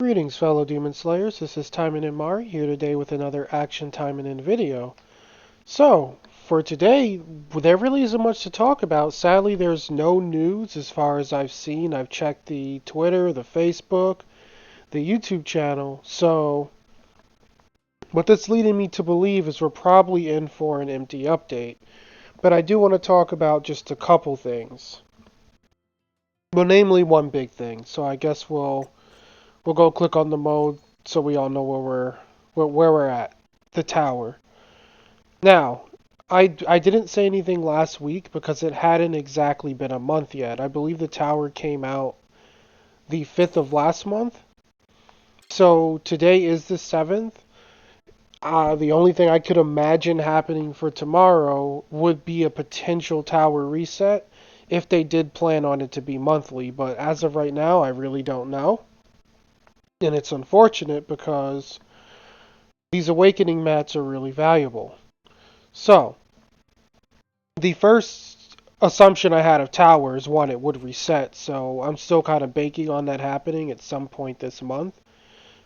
Greetings, fellow Demon Slayers. This is Taimanin Mari here today with another Action Taimanin video. So, for today, there really isn't much to talk about. Sadly, there's no news as far as I've seen. I've checked the Twitter, the Facebook, the YouTube channel. So, what that's leading me to believe is we're probably in for an empty update. But I do want to talk about just a couple things. Well, namely one big thing. So I guess we'll go click on the mode so we all know where we're at. The tower. Now, I didn't say anything last week because it hadn't exactly been a month yet. I believe the tower came out the 5th of last month. So today is the 7th. The only thing I could imagine happening for tomorrow would be a potential tower reset if they did plan on it to be monthly. But as of right now, I really don't know. And it's unfortunate because these awakening mats are really valuable. So, the first assumption I had of tower is one, it would reset. So I'm still kind of banking on that happening at some point this month.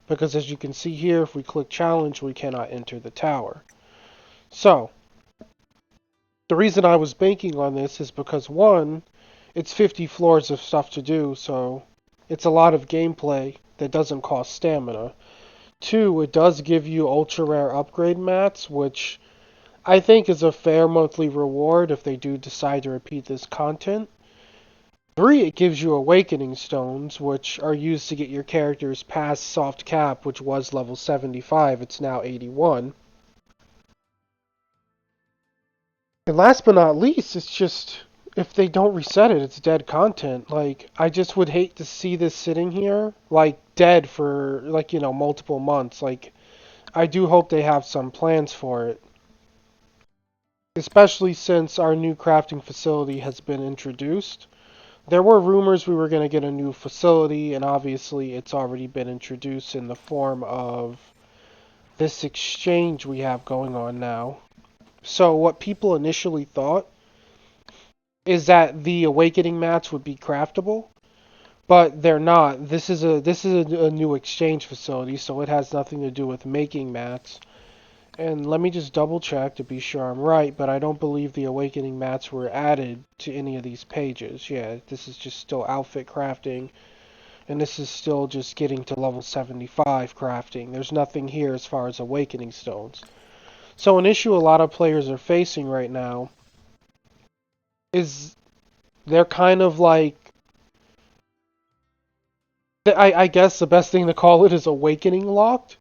Because as you can see here, if we click challenge, we cannot enter the tower. So, the reason I was banking on this is because one, it's 50 floors of stuff to do, so it's a lot of gameplay that doesn't cost stamina. Two, it does give you ultra rare upgrade mats, which I think is a fair monthly reward if they do decide to repeat this content. Three, it gives you awakening stones, which are used to get your characters past soft cap, which was level 75, it's now 81. And last but not least, it's just, if they don't reset it, it's dead content. Like, I just would hate to see this sitting here, like, dead for, like, multiple months. Like, I do hope they have some plans for it. Especially since our new crafting facility has been introduced. There were rumors we were going to get a new facility, and obviously it's already been introduced in the form of this exchange we have going on now. So what people initially thought is that the awakening mats would be craftable, but they're not. This is a new exchange facility, so it has nothing to do with making mats. And let me just double check to be sure I'm right, but I don't believe the awakening mats were added to any of these pages. Yeah, this is just still outfit crafting, and this is still just getting to level 75 crafting. There's nothing here as far as awakening stones. So an issue a lot of players are facing right now is they're kind of like, I guess the best thing to call it is awakening locked.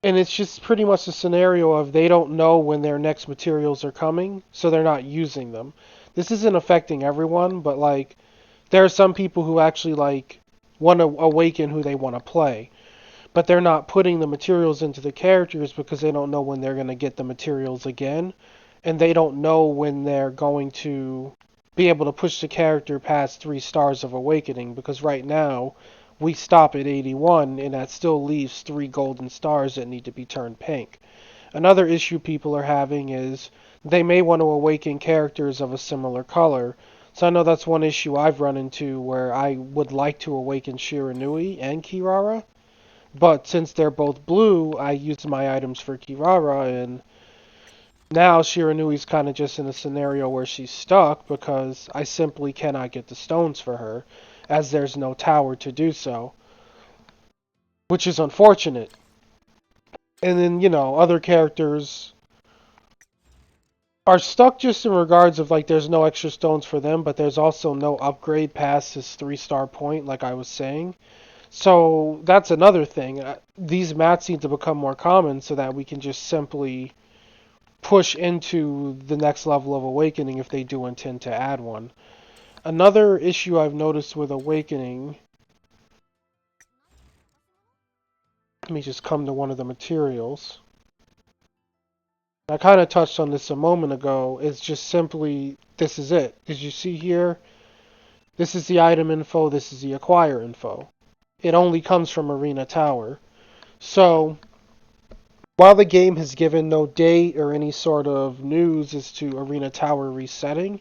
And it's just pretty much a scenario of they don't know when their next materials are coming, so they're not using them. This isn't affecting everyone, but like, there are some people who actually like want to awaken who they want to play. But they're not putting the materials into the characters because they don't know when they're going to get the materials again. And they don't know when they're going to be able to push the character past 3 stars of awakening, because right now we stop at 81 and that still leaves 3 golden stars that need to be turned pink. Another issue people are having is they may want to awaken characters of a similar color. So I know that's one issue I've run into where I would like to awaken Shiranui and Kirara. But since they're both blue, I use my items for Kirara, and now Shiranui's kind of just in a scenario where she's stuck because I simply cannot get the stones for her, as there's no tower to do so, which is unfortunate. And then, other characters are stuck just in regards of, like, there's no extra stones for them, but there's also no upgrade past this 3-star point, like I was saying. So that's another thing. These mats need to become more common so that we can just simply push into the next level of awakening if they do intend to add one. Another issue I've noticed with awakening, let me just come to one of the materials. I kind of touched on this a moment ago. It's just simply, this is it. As you see here, this is the item info, this is the acquire info. It only comes from Arena Tower. So, while the game has given no date or any sort of news as to Arena Tower resetting,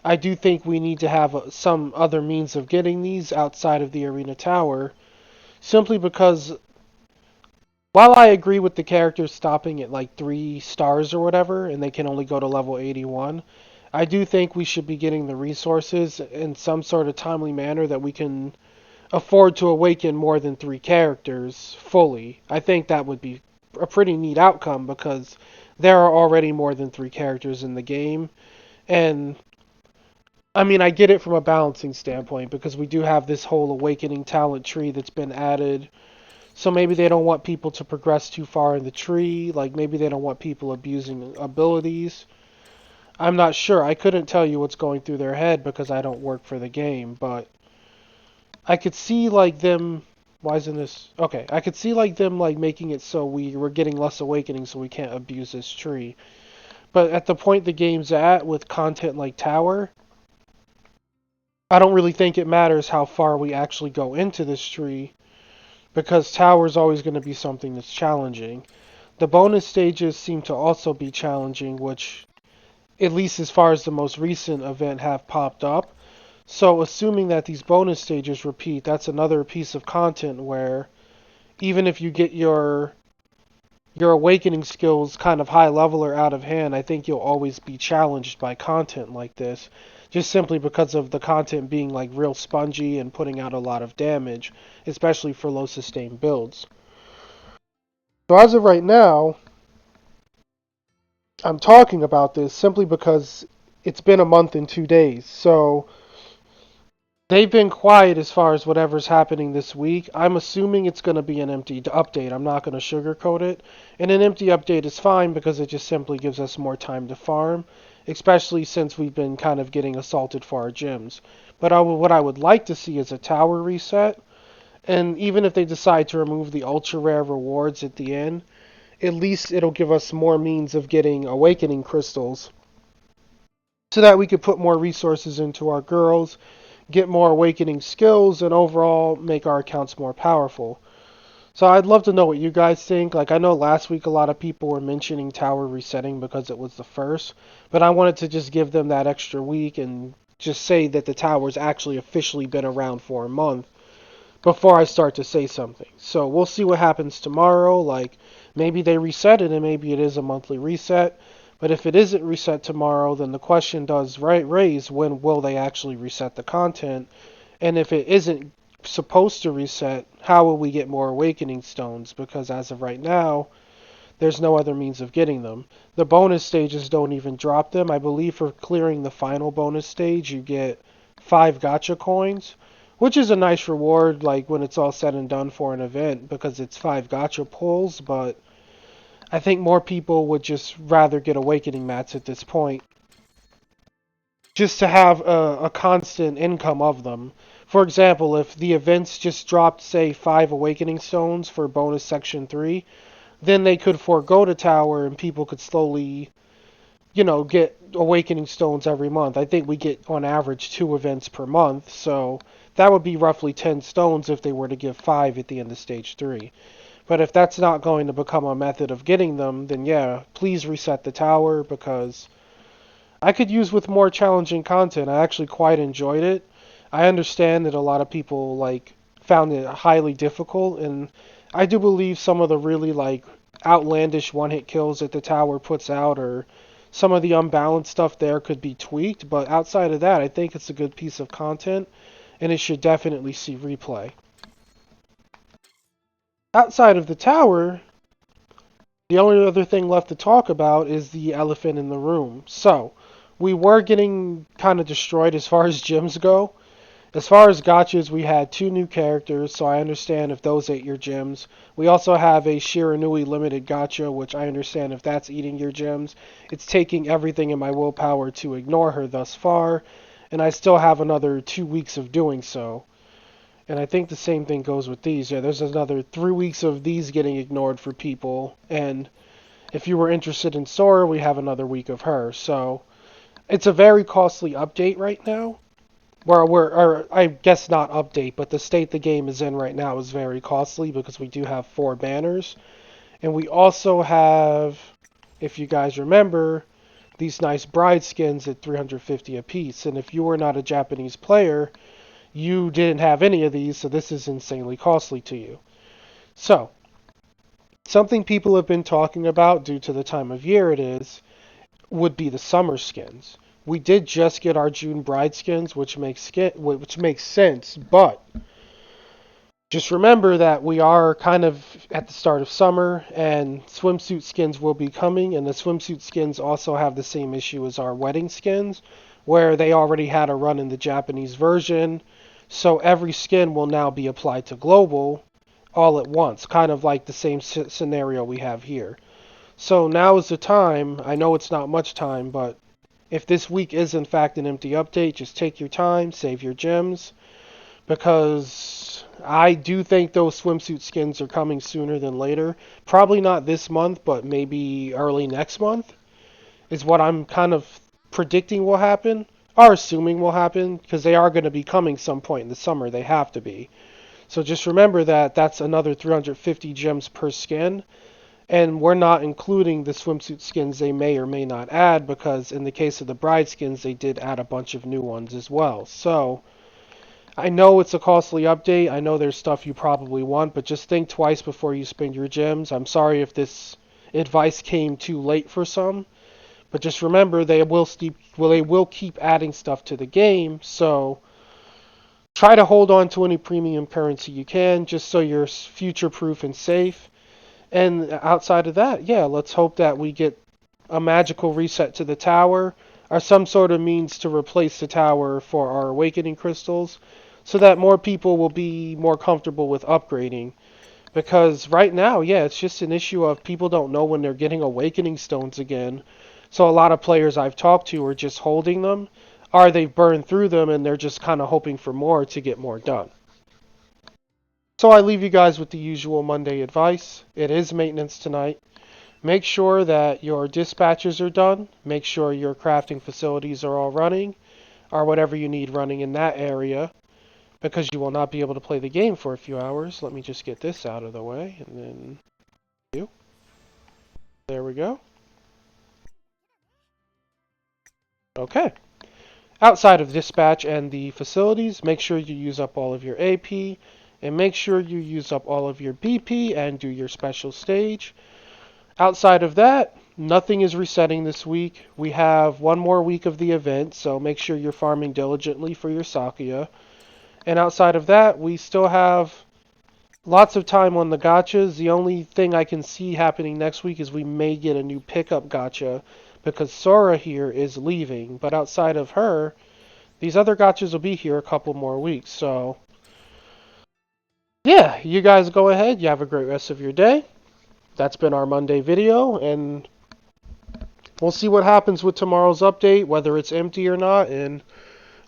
I do think we need to have some other means of getting these outside of the Arena Tower simply because while I agree with the characters stopping at like 3 stars or whatever, and they can only go to level 81, I do think we should be getting the resources in some sort of timely manner that we can afford to awaken more than 3 characters fully. I think that would be a pretty neat outcome because there are already more than 3 characters in the game. And I mean, I get it from a balancing standpoint because we do have this whole awakening talent tree that's been added. So maybe they don't want people to progress too far in the tree. Like maybe they don't want people abusing abilities. I'm not sure. I couldn't tell you what's going through their head because I don't work for the game, but I could see like them. Why isn't this okay? I could see like them like making it so we're getting less awakening, so we can't abuse this tree. But at the point the game's at with content like Tower, I don't really think it matters how far we actually go into this tree because Tower's always going to be something that's challenging. The bonus stages seem to also be challenging, which at least as far as the most recent event have popped up. So assuming that these bonus stages repeat, that's another piece of content where even if you get your awakening skills kind of high level or out of hand, I think you'll always be challenged by content like this. Just simply because of the content being like real spongy and putting out a lot of damage, especially for low sustain builds. So as of right now, I'm talking about this simply because it's been a month and 2 days. So they've been quiet as far as whatever's happening this week. I'm assuming it's going to be an empty update. I'm not going to sugarcoat it. And an empty update is fine because it just simply gives us more time to farm, especially since we've been kind of getting assaulted for our gems. But what I would like to see is a tower reset. And even if they decide to remove the ultra rare rewards at the end, at least it'll give us more means of getting awakening crystals so that we could put more resources into our girls, get more awakening skills, and overall make our accounts more powerful. So I'd love to know what you guys think. Like I know last week a lot of people were mentioning tower resetting because it was the first, but I wanted to just give them that extra week and just say that the tower's actually officially been around for a month before I start to say something. So we'll see what happens tomorrow. Like maybe they reset it and maybe it is a monthly reset. But if it isn't reset tomorrow, then the question does raise when will they actually reset the content? And if it isn't supposed to reset, how will we get more awakening stones? Because as of right now, there's no other means of getting them. The bonus stages don't even drop them. I believe for clearing the final bonus stage, you get 5 gacha coins, which is a nice reward, like when it's all said and done for an event, because it's 5 gacha pulls. But I think more people would just rather get awakening mats at this point, just to have a constant income of them. For example, if the events just dropped, say, 5 awakening stones for bonus section 3, then they could forego the tower and people could slowly, get awakening stones every month. I think we get on average 2 events per month, so that would be roughly 10 stones if they were to give 5 at the end of stage 3. But if that's not going to become a method of getting them, then yeah, please reset the tower because I could use with more challenging content. I actually quite enjoyed it. I understand that a lot of people found it highly difficult, and I do believe some of the really outlandish one-hit kills that the tower puts out or some of the unbalanced stuff there could be tweaked, but outside of that, I think it's a good piece of content and it should definitely see replay. Outside of the tower, the only other thing left to talk about is the elephant in the room. So, we were getting kind of destroyed as far as gems go. As far as gachas, we had 2 new characters, so I understand if those ate your gems. We also have a Shiranui limited gacha, which I understand if that's eating your gems. It's taking everything in my willpower to ignore her thus far, and I still have another 2 weeks of doing so. And I think the same thing goes with these. Yeah, there's another 3 weeks of these getting ignored for people, and if you were interested in Sora, we have another week of her. So it's a very costly update right now. Or I guess not update, but the state the game is in right now is very costly because we do have 4 banners. And we also have, if you guys remember, these nice bride skins at 350 apiece. And if you were not a Japanese player, you didn't have any of these, so this is insanely costly to you. So, something people have been talking about due to the time of year it is, would be the summer skins. We did just get our June bride skins, which makes sense, but just remember that we are kind of at the start of summer, and swimsuit skins will be coming, and the swimsuit skins also have the same issue as our wedding skins, where they already had a run in the Japanese version, so every skin will now be applied to global all at once, kind of like the same scenario we have here. So now is the time. I know it's not much time, but if this week is in fact an empty update, just take your time, save your gems, because I do think those swimsuit skins are coming sooner than later. Probably not this month, but maybe early next month is what I'm kind of predicting will happen, or assuming will happen, because they are going to be coming some point in the summer. They have to be. So just remember that that's another 350 gems per skin. And we're not including the swimsuit skins they may or may not add, because in the case of the bride skins, they did add a bunch of new ones as well. So I know it's a costly update. I know there's stuff you probably want, but just think twice before you spend your gems. I'm sorry if this advice came too late for some, but just remember they will keep adding stuff to the game. So try to hold on to any premium currency you can, just so you're future proof and safe. And outside of that, yeah, let's hope that we get a magical reset to the tower, or some sort of means to replace the tower for our awakening crystals, so that more people will be more comfortable with upgrading. Because right now, yeah, it's just an issue of people don't know when they're getting awakening stones again. So a lot of players I've talked to are just holding them, or they've burned through them and they're just kind of hoping for more to get more done. So I leave you guys with the usual Monday advice. It is maintenance tonight. Make sure that your dispatches are done. Make sure your crafting facilities are all running, or whatever you need running in that area, because you will not be able to play the game for a few hours. Let me just get this out of the way, and then there we go. Okay. Outside of dispatch and the facilities, make sure you use up all of your AP, and make sure you use up all of your BP and do your special stage. Outside of that, nothing is resetting this week. We have one more week of the event, so make sure you're farming diligently for your Sakuya. And outside of that, we still have lots of time on the gachas. The only thing I can see happening next week is we may get a new pickup gacha, because Sora here is leaving. But outside of her, these other gachas will be here a couple more weeks. So, yeah, you guys go ahead. You have a great rest of your day. That's been our Monday video, and we'll see what happens with tomorrow's update, whether it's empty or not, and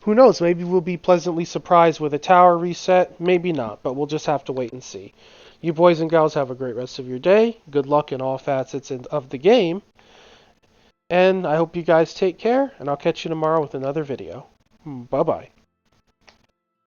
who knows, maybe we'll be pleasantly surprised with a tower reset, maybe not, but we'll just have to wait and see. You boys and gals have a great rest of your day, good luck in all facets of the game, and I hope you guys take care, and I'll catch you tomorrow with another video. Bye-bye.